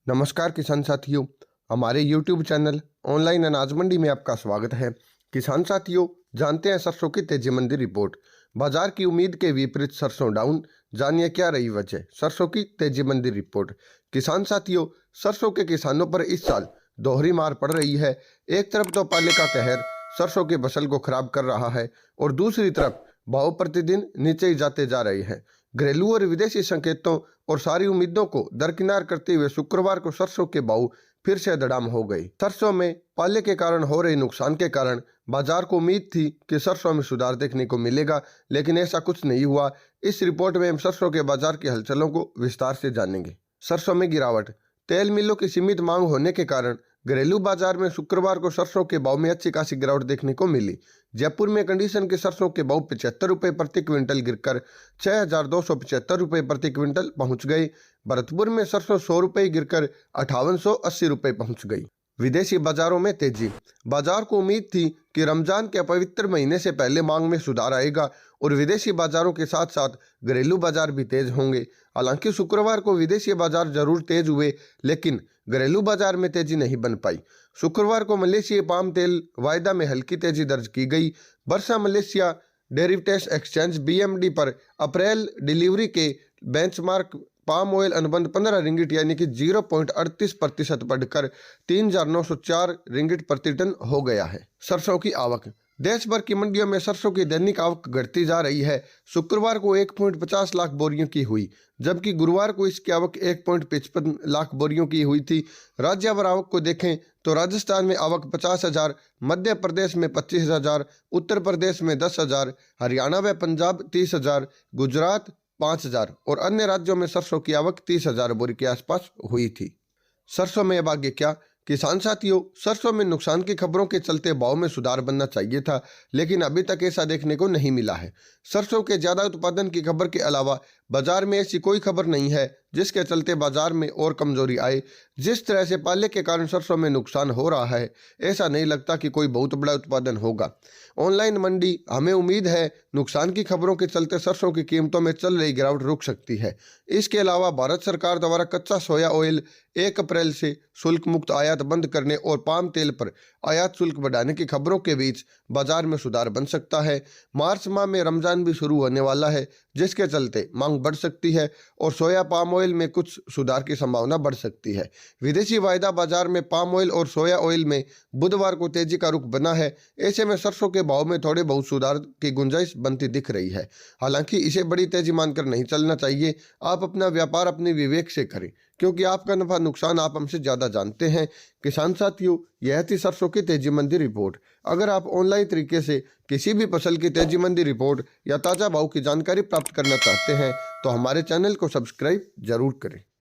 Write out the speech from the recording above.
नमस्कार किसान साथियों, हमारे YouTube चैनल ऑनलाइन अनाज मंडी में आपका स्वागत है। किसान साथियों, जानते हैं सरसों की तेजी मंदी रिपोर्ट। बाजार की उम्मीद के विपरीत सरसों डाउन, जानिए क्या रही वजह। सरसों की तेजी मंदी रिपोर्ट। किसान साथियों, सरसों के किसानों पर इस साल दोहरी मार पड़ रही है। एक तरफ तो पाले का कहर सरसों की फसल को खराब कर रहा है और दूसरी तरफ भाव प्रतिदिन नीचे ही जाते जा रहे हैं। घरेलू और विदेशी संकेतों और सारी उम्मीदों को दरकिनार करते हुए शुक्रवार को सरसों के भाव फिर से धड़ाम हो गई। सरसों में पाले के कारण हो रहे नुकसान के कारण बाजार को उम्मीद थी कि सरसों में सुधार देखने को मिलेगा, लेकिन ऐसा कुछ नहीं हुआ। इस रिपोर्ट में हम सरसों के बाजार की हलचलों को विस्तार से जानेंगे। सरसों में गिरावट। तेल मिलों की सीमित मांग होने के कारण घरेलू बाजार में शुक्रवार को सरसों के भाव में अच्छी खासी गिरावट देखने को मिली। जयपुर में कंडीशन के सरसों के भाव 75 रुपये प्रति क्विंटल गिरकर 6,275 रुपये प्रति क्विंटल पहुंच गए। भरतपुर में सरसों 100 रुपये गिरकर 5880 रुपये पहुंच गई। विदेशी बाजारों में तेजी। बाजार को उम्मीद थी कि रमजान के पवित्र महीने से पहले मांग में सुधार आएगा और विदेशी बाजारों के साथ साथ घरेलू बाजार भी तेज होंगे। हालांकि शुक्रवार को विदेशी बाजार जरूर तेज हुए, लेकिन घरेलू बाजार में तेजी नहीं बन पाई। शुक्रवार को मलेशिया पाम तेल वायदा में हल्की तेजी दर्ज की गई। Bursa Malaysia derivatives exchange BMD पर अप्रैल डिलीवरी के बेंचमार्क पाम ऑयल अनुबंध 15 रिंगिट यानी कि 0.38% बढ़कर 3,904 रिंगिट प्रति टन हो गया है। सरसों की आवक। देश भर की मंडियों में सरसों की दैनिक आवक घटती जा रही है। शुक्रवार को 1.50 लाख बोरियों की हुई, जबकि गुरुवार को इसकी आवक 1.55 लाख बोरियों की हुई थी। राज्यवार आवक को देखें तो राजस्थान में आवक 50,000, मध्य प्रदेश में 25,000, उत्तर प्रदेश में 10,000, हरियाणा व पंजाब 30,000, गुजरात 5,000 और अन्य राज्यों में सरसों की आवक 30,000 बोरी के आसपास हुई थी। सरसों में अब आगे क्या। किसान साथियों, सरसों में नुकसान की खबरों के चलते भाव में सुधार बनना चाहिए था, लेकिन अभी तक ऐसा देखने को नहीं मिला है। सरसों के ज्यादा उत्पादन की खबर के अलावा बाजार में ऐसी कोई खबर नहीं है जिसके चलते बाजार में और कमजोरी आए। जिस तरह से पाले के कारण सरसों में नुकसान हो रहा है, ऐसा नहीं लगता कि कोई बहुत बड़ा उत्पादन होगा। ऑनलाइन मंडी। हमें उम्मीद है नुकसान की खबरों के चलते सरसों की कीमतों में चल रही गिरावट रुक सकती है। इसके अलावा भारत सरकार द्वारा कच्चा सोया ऑयल 1 अप्रैल से शुल्क मुक्त आयात बंद करने और पाम तेल पर आयात शुल्क बढ़ाने की खबरों के बीच बाजार में सुधार बन सकता है। मार्च माह में रमजान भी शुरू होने वाला है, जिसके चलते मांग बढ़ सकती है और सोया पाम ऑयल में कुछ सुधार की संभावना बढ़ सकती है। विदेशी वायदा बाजार में पाम ऑयल और सोया ऑयल में बुधवार को तेजी का रुख बना है। ऐसे में सरसों के भाव में थोड़े बहुत सुधार की गुंजाइश बनती दिख रही है। हालांकि इसे बड़ी तेजी मानकर नहीं चलना चाहिए। आप अपना व्यापार अपने विवेक से करें, क्योंकि आपका नफा नुकसान आप हमसे ज्यादा जानते हैं। किसान साथियों, यह थी सरसों की तेजी मंदी रिपोर्ट। अगर आप ऑनलाइन तरीके से किसी भी फसल की तेजी मंदी रिपोर्ट या ताज़ा भाव की जानकारी प्राप्त करना चाहते हैं तो हमारे चैनल को सब्सक्राइब जरूर करें।